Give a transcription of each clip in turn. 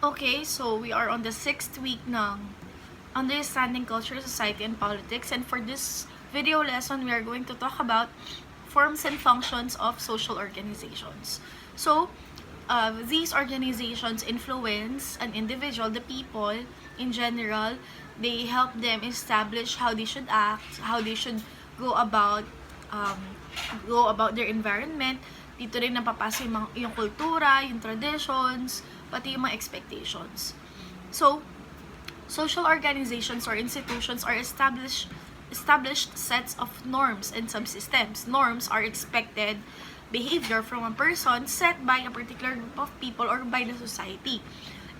Okay, so we are on the 6th week ng Understanding Culture, Society, and Politics. And for this video lesson, we are going to talk about forms and functions of social organizations. So, these organizations influence an individual, the people in general. They help them establish how they should act, how they should go about their environment. Dito rin napapasok yung kultura, yung traditions, pati yung mga expectations. So, social organizations or institutions are established sets of norms and subsystems. Norms are expected behavior from a person set by a particular group of people or by the society.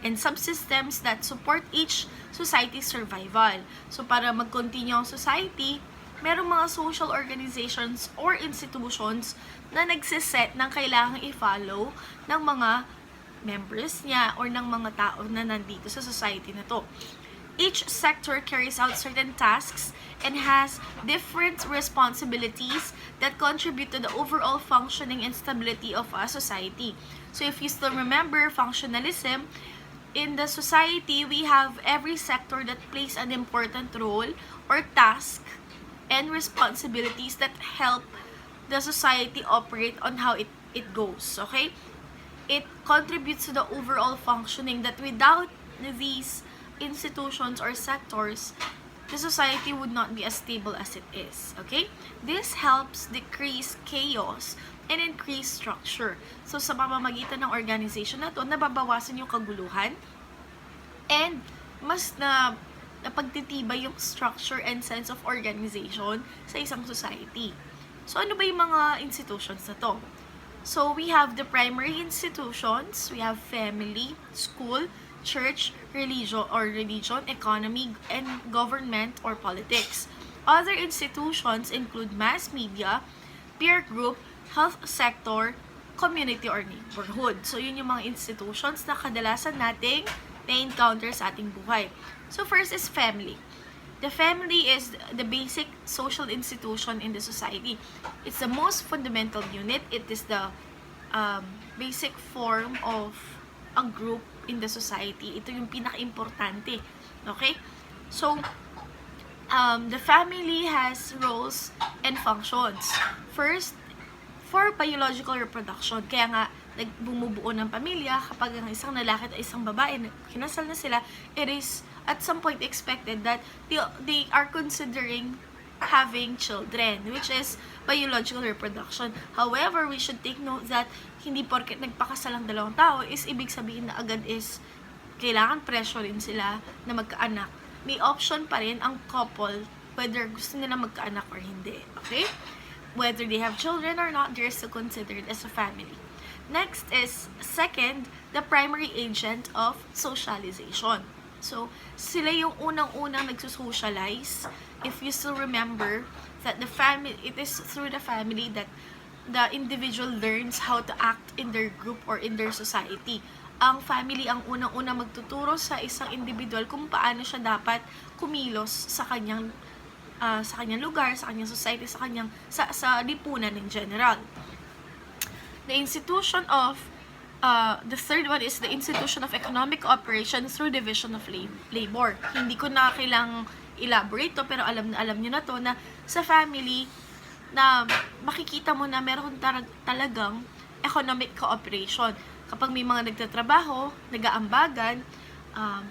And subsystems that support each society's survival. So, para mag-continue ang society, merong mga social organizations or institutions na nagsiset ng kailangang i-follow ng mga members niya or ng mga tao na nandito sa society na to. Each sector carries out certain tasks and has different responsibilities that contribute to the overall functioning and stability of a society. So if you still remember functionalism, in the society, we have every sector that plays an important role or task and responsibilities that help the society operate on how it goes, okay? It contributes to the overall functioning that without these institutions or sectors, the society would not be as stable as it is, okay? This helps decrease chaos and increase structure. So, sa pamamagitan ng organization na to, nababawasan yung kaguluhan and mas napagtitibay yung structure and sense of organization sa isang society. So, ano ba yung mga institutions na to? So, we have the primary institutions, we have family, school, church, religion, economy, and government or politics. Other institutions include mass media, peer group, health sector, community or neighborhood. So, yun yung mga institutions na kadalasan nating na-encounter sa ating buhay. So, first is family. The family is the basic social institution in the society. It's the most fundamental unit. It is the basic form of a group in the society. Ito yung pinaka-importante. Okay? So, the family has roles and functions. First, for biological reproduction. Kaya nga, bumubuo ng pamilya kapag ang isang lalaki at isang babae, kinasal na sila, it is at some point expected that they are considering having children, which is biological reproduction. However, we should take note that hindi porket nagpakasal ang dalawang tao is ibig sabihin na agad is kailangan pressure rin sila na magkaanak. May option pa rin ang couple whether gusto nila magkaanak or hindi. Okay? Whether they have children or not, they're still considered as a family. Next is, second, the primary agent of socialization. So, sila yung unang-unang nagsusocialize. If you still remember that it is through the family that the individual learns how to act in their group or in their society. Ang family ang unang-unang magtuturo sa isang individual kung paano siya dapat kumilos sa kanyang lugar, sa kanyang society, sa lipunan in general. The institution of the third one is the institution of economic operation through division of labor. Hindi ko na kailangang elaborate to, pero alam nyo na to na sa family na makikita mo na meron talagang economic cooperation. Kapag may mga nagtatrabaho, nag-aambagan,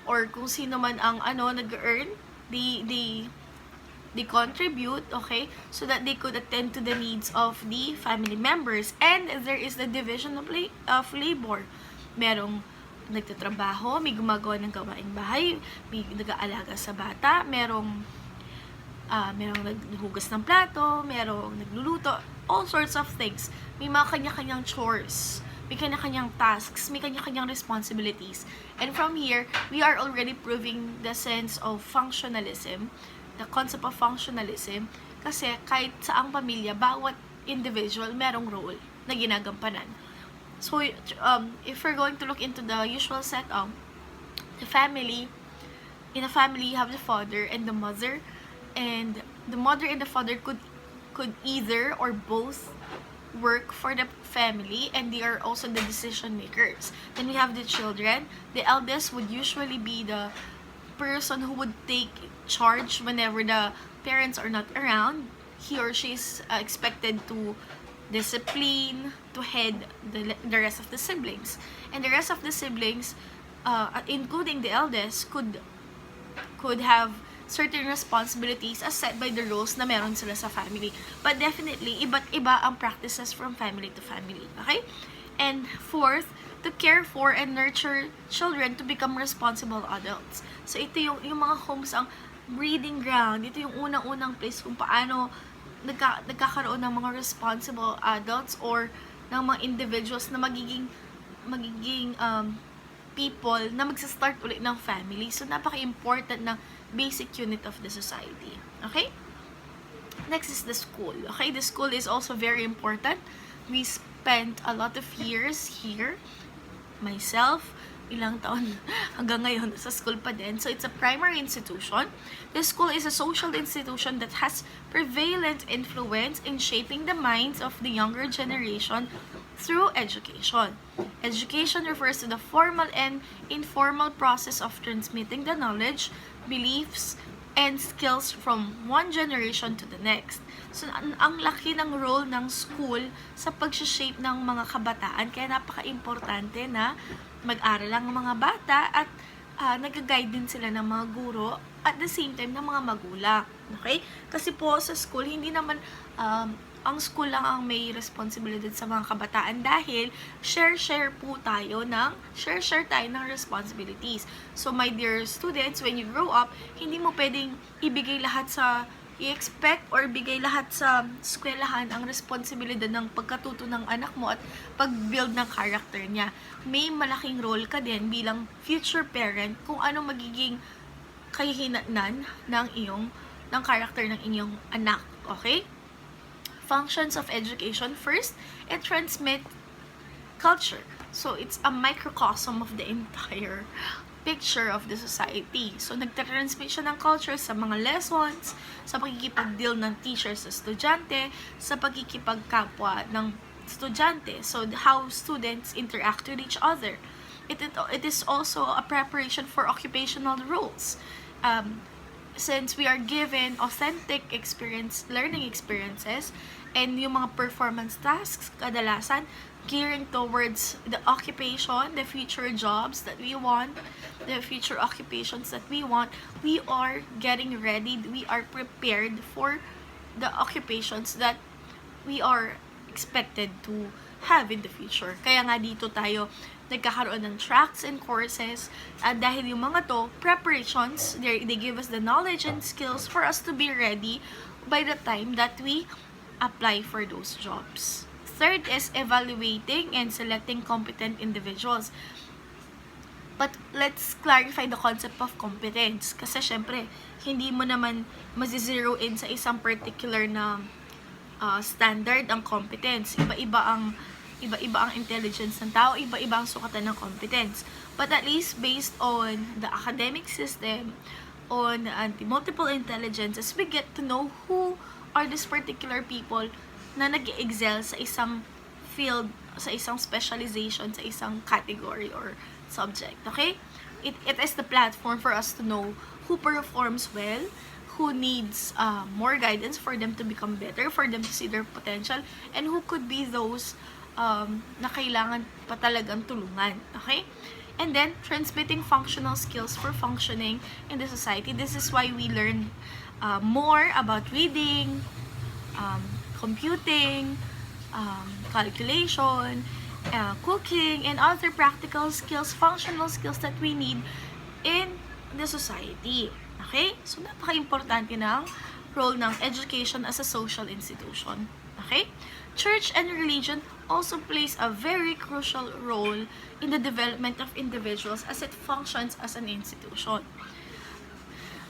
or kung sino man ang nag-earn, they contribute, okay, so that they could attend to the needs of the family members. And there is the division of labor. Merong nagtatrabaho, may gumagawa ng gawaing bahay, may nag-aalaga sa bata, merong naghugas ng plato, merong nagluluto, all sorts of things. May mga kanya-kanyang chores, may kanya-kanyang tasks, may kanya-kanyang responsibilities. And from here, we are already proving the sense of functionalism, the concept of functionalism, kasi kahit saang pamilya, bawat individual merong role na ginagampanan. So, if we're going to look into the usual setup, in a family, you have the father and the mother, and the mother and the father could either or both work for the family, and they are also the decision makers. Then we have the children. The eldest would usually be the person who would take charge whenever the parents are not around. He or she is expected to discipline, to head the rest of the siblings. And the rest of the siblings, including the eldest, could have certain responsibilities as set by the roles na meron sila sa family. But definitely, iba't iba ang practices from family to family. Okay? And fourth, to care for and nurture children to become responsible adults. So ito yung mga homes ang breeding ground. Ito yung unang-unang place kung paano nagkakaroon ng mga responsible adults or ng mga individuals na magiging people na magsa-start ulit ng family. So, napaka-important ng basic unit of the society. Okay? Next is the school. Okay? The school is also very important. We spent a lot of years here. Myself, ilang taon hanggang ngayon sa school pa din. So, it's a primary institution. The school is a social institution that has prevalent influence in shaping the minds of the younger generation through education. Education refers to the formal and informal process of transmitting the knowledge, beliefs, and skills from one generation to the next. So, ang laki ng role ng school sa pag-shape ng mga kabataan, kaya napaka-importante na mag-aral ang mga bata at nag-guide din sila ng mga guro at the same time ng mga magulang. Okay? Kasi po sa school, hindi naman ang school lang ang may responsibilidad sa mga kabataan dahil share tayo ng responsibilities. So my dear students, when you grow up, hindi mo pwedeng i-expect or bigay lahat sa eskwelahan ang responsibilidad ng pagkatuto ng anak mo at pag-build ng character niya. May malaking role ka din bilang future parent kung ano magiging kahihinatnan ng character ng inyong anak. Okay? Functions of education. First, it transmits culture. So, it's a microcosm of the entire picture of the society. So, nagtatransmit siya ng culture sa mga lessons, sa pagkikipag-deal ng teachers sa estudyante, sa pagkikipagkapwa ng estudyante. So, how students interact with each other. It is also a preparation for occupational roles. Since we are given authentic learning experiences, and yung mga performance tasks, kadalasan, gearing towards the occupation, the future jobs that we want, the future occupations that we want, we are getting ready, we are prepared for the occupations that we are expected to have in the future. Kaya nga dito tayo nagkakaroon ng tracks and courses dahil yung mga to, preparations, they give us the knowledge and skills for us to be ready by the time that we apply for those jobs. Third is evaluating and selecting competent individuals. But let's clarify the concept of competence. Kasi syempre, hindi mo naman mazizero in sa isang particular na standard ang competence. Iba-iba ang intelligence ng tao, iba-iba ang sukatan ng competence. But at least based on the academic system, on the multiple intelligences, we get to know who are these particular people na nag-excel sa isang field, sa isang specialization, sa isang category or subject. Okay? It is the platform for us to know who performs well, who needs more guidance for them to become better, for them to see their potential, and who could be those na kailangan pa talagang tulungan. Okay? And then, transmitting functional skills for functioning in the society. This is why we learn more about reading, computing, calculation, cooking, and other practical skills, functional skills that we need in the society. Okay? So, napaka-importante ng role ng education as a social institution. Okay? Church and religion also plays a very crucial role in the development of individuals as it functions as an institution.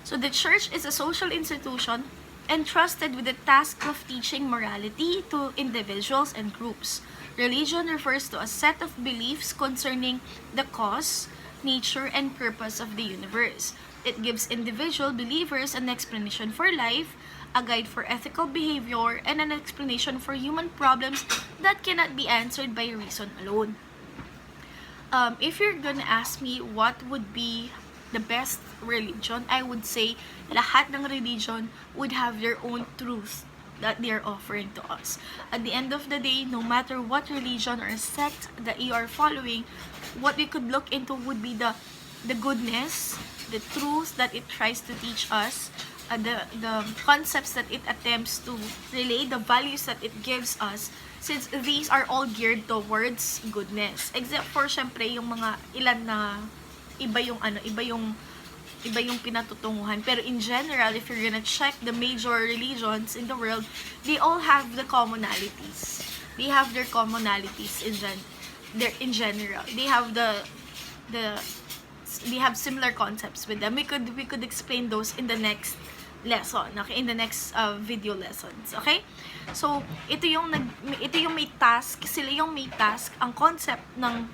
So the church is a social institution entrusted with the task of teaching morality to individuals and groups. Religion refers to a set of beliefs concerning the cause, nature, and purpose of the universe. It gives individual believers an explanation for life, a guide for ethical behavior, and an explanation for human problems that cannot be answered by reason alone. If you're gonna ask me what would be the best religion, I would say lahat ng religion would have their own truth that they are offering to us. At the end of the day, no matter what religion or sect that you are following, what we could look into would be the goodness, the truth that it tries to teach us, the concepts that it attempts to relay, the values that it gives us, since these are all geared towards goodness. Except for, syempre, yung mga ilan na iba yung pinatutunguhan. Pero in general, if you're gonna check the major religions in the world, they all have the commonalities. They have their commonalities in general. They have they have similar concepts with them. We could explain those in the next lesson, okay? In the next video lessons, okay? So, ito yung may task, sila yung may task, ang concept ng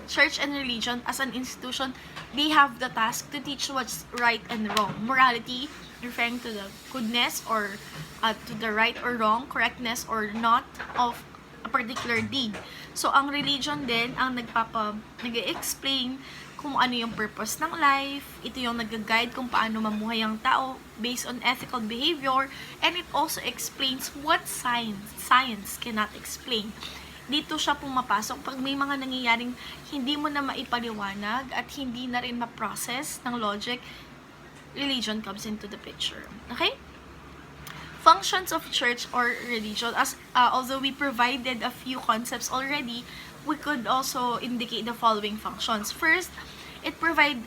church and religion as an institution, they have the task to teach what's right and wrong. Morality, referring to the goodness or to the right or wrong, correctness or not of a particular deed. So, ang religion din, ang nag-explain kung ano yung purpose ng life, ito yung nag-guide kung paano mamuhay ang tao based on ethical behavior, and it also explains what science cannot explain. Dito siya pumapasok pag may mga nangyayaring hindi mo na maipaliwanag at hindi na rin ma-process ng logic, religion comes into the picture. Okay? Functions of church or religion, although we provided a few concepts already, we could also indicate the following functions. First, it provides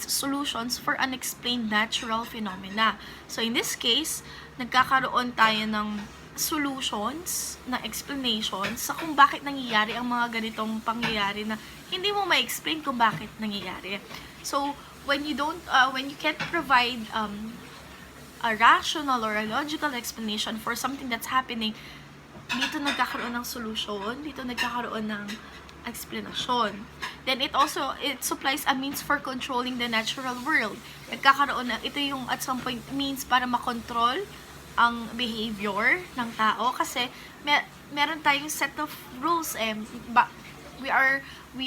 solutions for unexplained natural phenomena. So in this case, nagkakaroon tayo ng solutions, na explanations sa kung bakit nangyayari ang mga ganitong pangyayari na hindi mo ma-explain kung bakit nangyayari. So when you can't provide a rational or a logical explanation for something that's happening, dito nagkakaroon ng solution, dito nagkakaroon ng explanation. Then it supplies a means for controlling the natural world. Nagkakaroon ng, ito yung at some point means para makontrol ang behavior ng tao kasi meron tayong set of rules we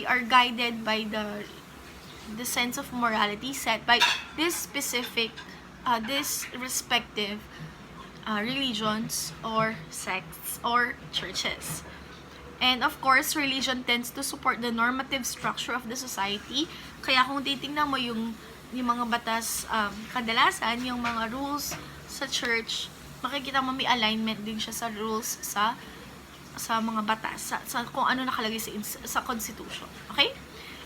are guided by the sense of morality set by this specific this respective religions or sects or churches. And of course, religion tends to support the normative structure of the society. Kaya kung titingnan mo yung mga batas, kadalasan yung mga rules sa church, makikita mo may alignment din siya sa rules sa mga batas, sa kung ano nakalagay sa constitution. Okay?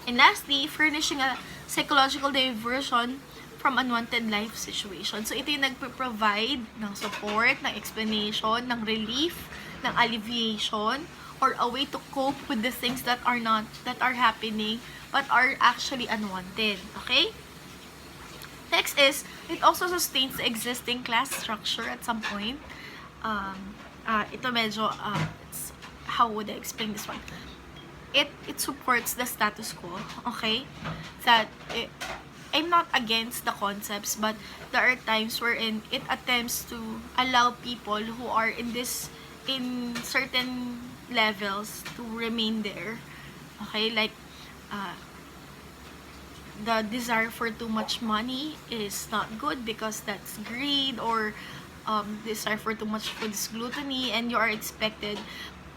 And lastly, furnishing a psychological diversion from unwanted life situation. So, ito yung nagpo-provide ng support, ng explanation, ng relief, ng alleviation, or a way to cope with the things that are happening but are actually unwanted. Okay? Next is, it also sustains the existing class structure at some point. Ito medyo, how would I explain this one? It supports the status quo, okay? I'm not against the concepts, but there are times wherein it attempts to allow people who are in certain levels to remain there. Okay, like the desire for too much money is not good because that's greed, or desire for too much food is gluttony, and you are expected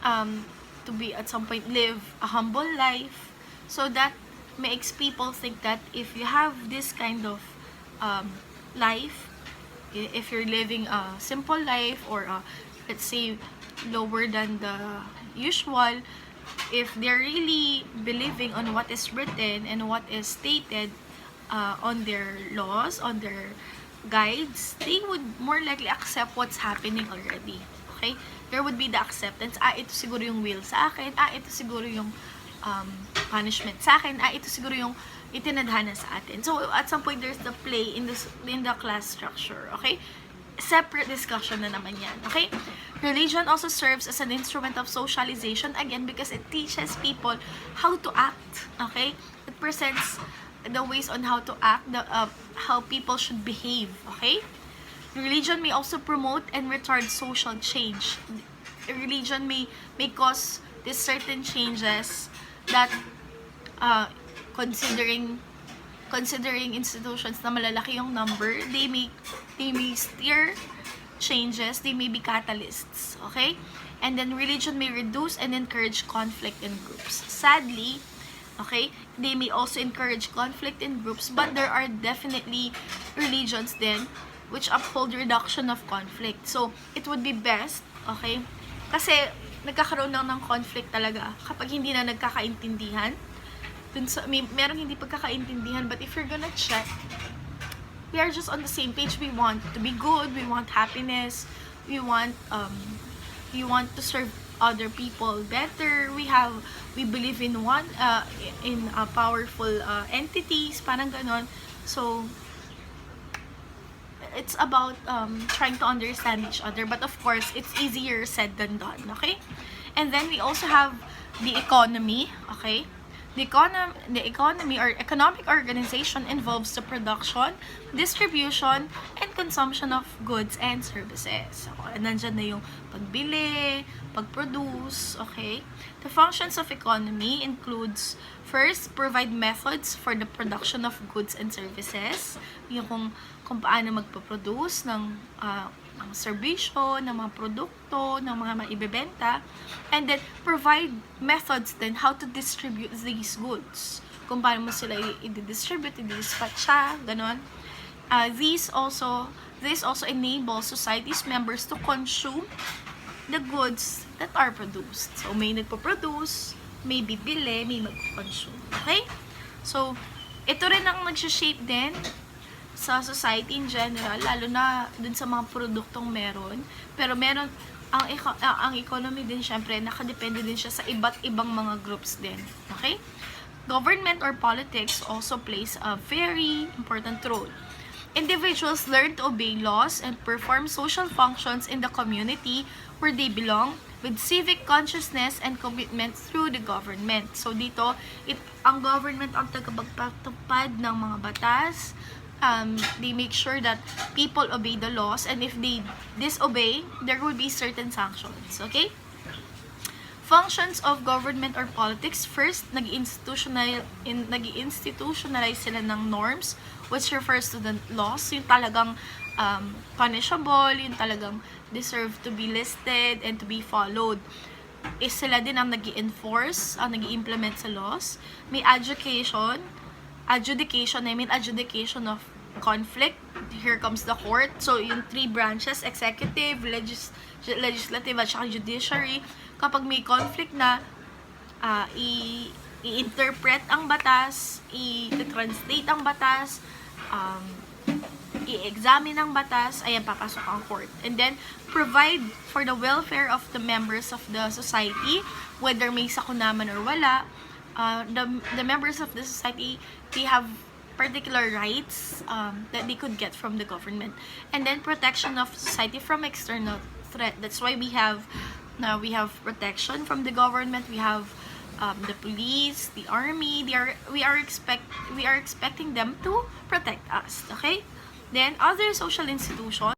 to be at some point live a humble life. So that makes people think that if you have this kind of life, if you're living a simple life or let's say lower than the usual, if they're really believing on what is written and what is stated on their laws, on their guides, they would more likely accept what's happening already. Okay? There would be the acceptance, ito siguro yung will sa akin, ito siguro yung punishment sa akin, ito siguro yung itinadhana sa atin. So, at some point, there's the play in the class structure. Okay? Separate discussion na naman yan. Okay? Religion also serves as an instrument of socialization, again, because it teaches people how to act. Okay? It presents the ways on how to act, how people should behave. Okay? Religion may also promote and retard social change. Religion may cause these certain changes that considering institutions na malalaki yung number, they may steer changes, they may be catalysts, okay? And then religion may reduce and encourage conflict in groups. Sadly, okay, they may also encourage conflict in groups, but there are definitely religions then which uphold reduction of conflict. So, it would be best, okay, kasi nagkakaroon lang ng conflict talaga kapag hindi na nagkakaintindihan. Dun sa, merong hindi pagkakaintindihan, but if you're gonna check, we are just on the same page. We want to be good, we want happiness, we want to serve other people better. We believe in powerful entities, parang ganon. So it's about trying to understand each other, but of course it's easier said than done, okay? And then we also have the economy, okay? The economy or economic organization involves the production, distribution, and consumption of goods and services. So, nandyan na yung pagbili, pagproduce, okay? The functions of economy includes, first, provide methods for the production of goods and services. Yung kung paano magpaproduce ng serbisyo, ng mga produkto, ng mga maibebenta, and then provide methods then how to distribute these goods. Kung paano mo sila i-distribute, i-dispatch siya, ganon. This also enable society's members to consume the goods that are produced. So, may nagpo-produce, may bibili, may mag-consume. Okay? So, ito rin ang nag-shape din sa society in general, lalo na dun sa mga produktong meron. Pero meron, ang economy din syempre, nakadepende din siya sa iba't ibang mga groups din. Okay? Government or politics also plays a very important role. Individuals learn to obey laws and perform social functions in the community where they belong with civic consciousness and commitment through the government. So dito, ang government ang tagapagpatupad ng mga batas. They make sure that people obey the laws, and if they disobey, there will be certain sanctions. Okay? Functions of government or politics. First, nag-institutionalize sila ng norms, which refers to the laws, yung talagang punishable, yung talagang deserve to be listed and to be followed. Sila din ang nag-i-enforce, ang nag-i-implement sa laws. May adjudication of conflict. Here comes the court. So, yung three branches, executive, legislative, at saka judiciary. Kapag may conflict na, i-interpret ang batas, i-translate ang batas, i-examine ang batas, ayan, papasok ang court. And then, provide for the welfare of the members of the society, whether may sakunaman or wala. The members of the society, they have particular rights that they could get from the government. And then, protection of society from external threat. That's why we have protection from the government. We have the police, the army. We are expecting them to protect us. Okay? Then other social institutions.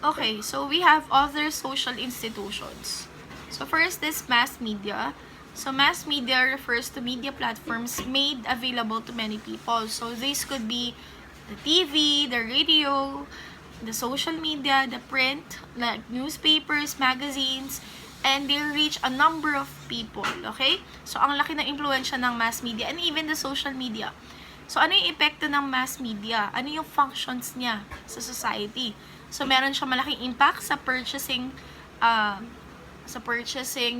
Okay, so we have other social institutions. So first is mass media. So mass media refers to media platforms made available to many people. So this could be the TV, the radio, the social media, the print, like newspapers, magazines, and they reach a number of people, okay? So, ang laki ng impluensya ng mass media and even the social media. So, ano yung epekto ng mass media? Ano yung functions niya sa society? So, meron siya malaking impact sa purchasing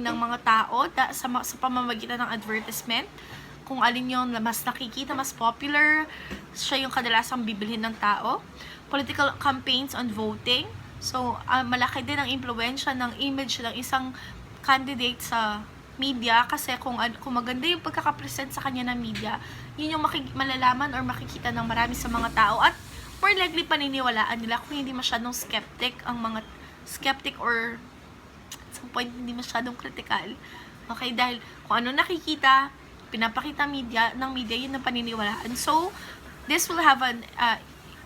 ng mga tao sa pamamagitan ng advertisement. Kung alin yung mas nakikita, mas popular, siya yung kadalasang bibilhin ng tao. Political campaigns on voting. So, malaki din ang impluensya ng image ng isang candidate sa media kasi kung maganda yung pagkakapresent sa kanya ng media, yun yung malalaman or makikita ng marami sa mga tao at more likely paniniwalaan nila kung hindi masyadong skeptic or at some point hindi masyadong critical. Okay, dahil kung ano nakikita, pinapakita ng media, yun ang paniniwalaan. So, this will have an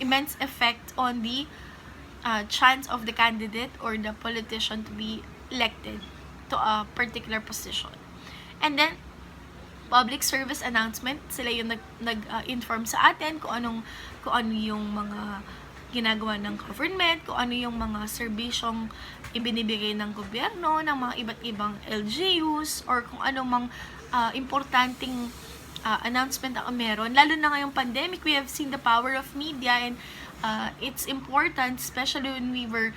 immense effect on the chance of the candidate or the politician to be elected to a particular position. And then, public service announcement, sila yung nag-inform sa atin kung ano yung mga ginagawa ng government, kung ano yung mga serbisyong ibinibigay ng gobyerno, ng mga iba't ibang LGUs, or kung ano mang importanteng announcement ang meron. Lalo na ngayong pandemic, we have seen the power of media, and it's important, especially when we were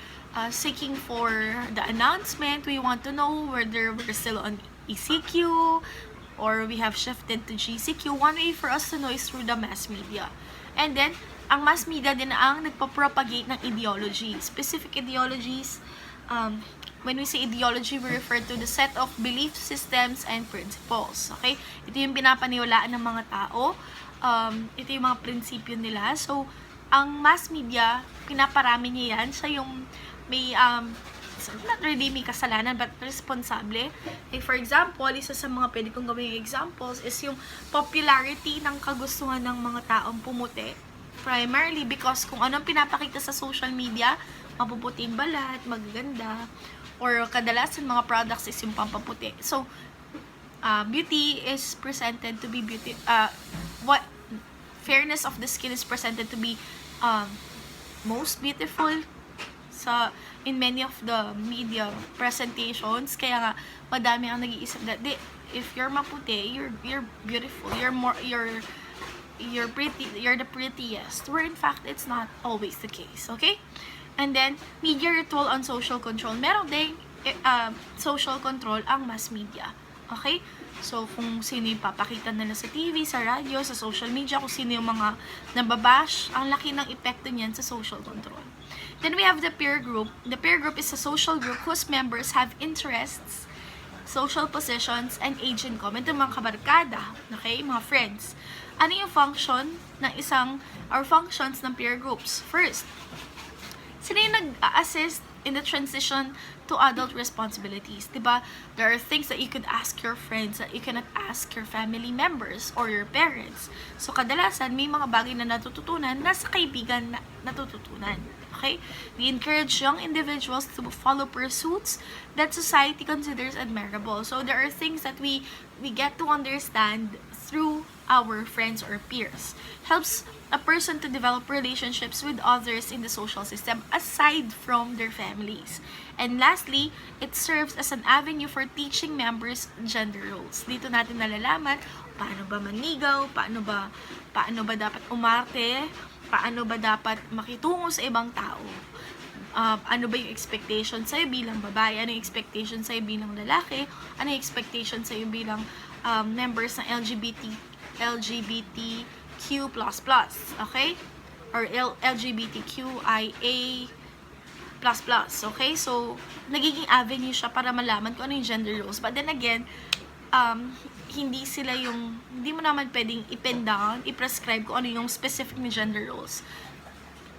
seeking for the announcement. We want to know whether we're still on ECQ or we have shifted to GCQ. One way for us to know is through the mass media. And then, ang mass media din ang nagpa-propagate ng ideology. Specific ideologies, when we say ideology, we refer to the set of belief systems and principles. Okay? Ito yung pinapaniwalaan ng mga tao. Ito yung mga prinsipyo nila. So, ang mass media, pinaparami niya yan. Siya yung may, not really may kasalanan, but responsable. Like for example, isa sa mga pwede kong gawing examples is yung popularity ng kagustuhan ng mga taong pumuti. Primarily because kung anong pinapakita sa social media, mapuputing balat, magaganda, or kadalasan mga products is yung pampaputi. So, beauty is presented to be beauty, fairness of the skin is presented to be most beautiful in many of the media presentations. Kaya nga madami ang nag-iisip that if you're maputi, you're beautiful, you're pretty, you're the prettiest, where in fact it's not always the case. Okay? And then media ritual on social control, meron ding social control ang mass media. Okay? So, kung sino yung papakita nila sa TV, sa radyo, sa social media, kung sino yung mga nababash, ang laki ng epekto niyan sa social control. Then we have the peer group. The peer group is a social group whose members have interests, social positions, and age in common. Ito mga kabarkada, okay? Mga friends. Ano yung function ng functions ng peer groups? First, sila yung nag-assist in the transition to adult responsibilities, diba? There are things that you could ask your friends that you cannot ask your family members or your parents. So, kadalasan, may mga bagay na natututunan na sa kaibigan na natututunan. Okay? We encourage young individuals to follow pursuits that society considers admirable. So, there are things that we get to understand through our friends or peers. Helps a person to develop relationships with others in the social system aside from their families. And lastly, it serves as an avenue for teaching members gender roles. Dito natin nalalaman paano ba manigaw, paano ba dapat umarte, paano ba dapat makitungo sa ibang tao. Ano ba yung expectation sa'yo bilang babae, ano yung expectation sa'yo bilang lalaki, ano yung expectation sa'yo bilang members ng LGBTQ++, okay? Or LGBTQIA++, okay? So, nagiging avenue siya para malaman kung ano yung gender roles. But then again, hindi mo naman pwedeng i-pin down, i-prescribe kung ano yung specific na gender roles.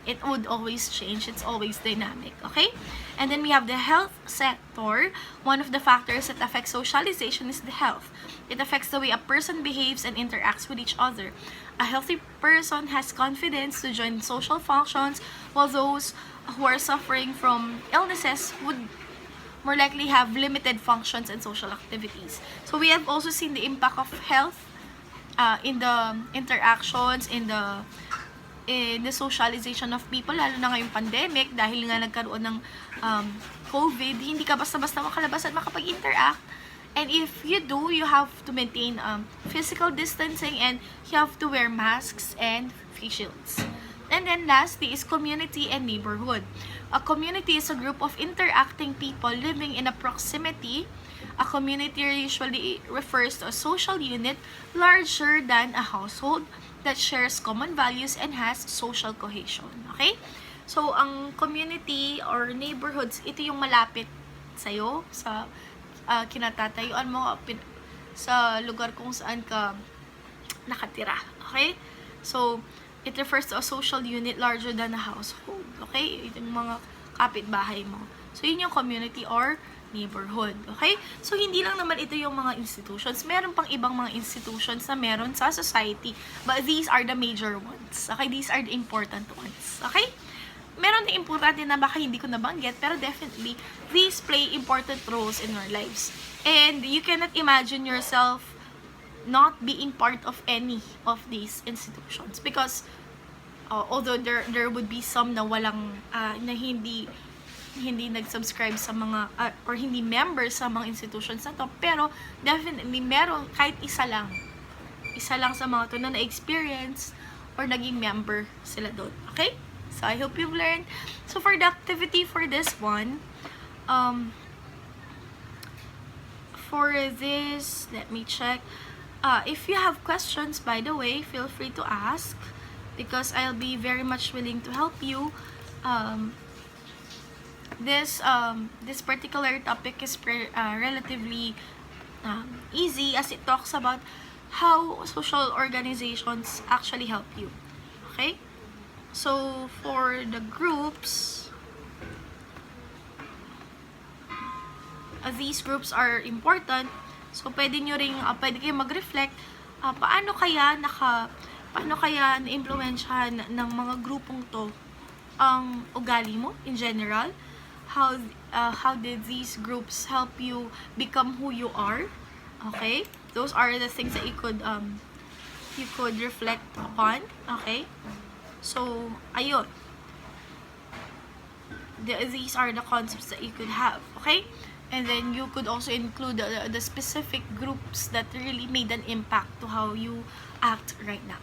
It would always change. It's always dynamic. Okay? And then we have the health sector. One of the factors that affects socialization is the health. It affects the way a person behaves and interacts with each other. A healthy person has confidence to join social functions, while those who are suffering from illnesses would more likely have limited functions and social activities. So we have also seen the impact of health in the interactions, in the socialization of people, lalo na ngayong pandemic, dahil nga nagkaroon ng COVID, hindi ka basta-basta makalabas at makapag-interact. And if you do, you have to maintain physical distancing, and you have to wear masks and face shields. And then lastly is community and neighborhood. A community is a group of interacting people living in a proximity. A community usually refers to a social unit larger than a household that shares common values and has social cohesion. Okay? So, ang community or neighborhoods, ito yung malapit sa'yo, sa kinatatayuan mo, sa lugar kung saan ka nakatira. Okay? So, it refers to a social unit larger than a household. Okay? Ito yung mga kapitbahay mo. So, yun yung community or neighborhood. Okay? So, hindi lang naman ito yung mga institutions. Meron pang ibang mga institutions na meron sa society. But these are the major ones. Okay? These are the important ones. Okay? Meron din importante na baka hindi ko nabanggit, pero definitely, these play important roles in our lives. And you cannot imagine yourself not being part of any of these institutions. Because, although there would be some na walang, na hindi nag-subscribe sa mga, or hindi members sa mga institutions na to, pero definitely meron kahit isa lang sa mga to na na-experience or naging member sila doon. Okay? So, I hope you've learned. So, for the activity for this one, for this, let me check. If you have questions, by the way, feel free to ask because I'll be very much willing to help you. This particular topic is relatively easy as it talks about how social organizations actually help you. Okay? So, for the groups, these groups are important. So, pwede kayo mag-reflect, paano kaya na-impluwensyahan ng mga grupong to ang ugali mo in general? How did these groups help you become who you are? Okay? Those are the things that you could reflect upon. Okay? So, ayun. These are the concepts that you could have. Okay? And then you could also include the specific groups that really made an impact to how you act right now.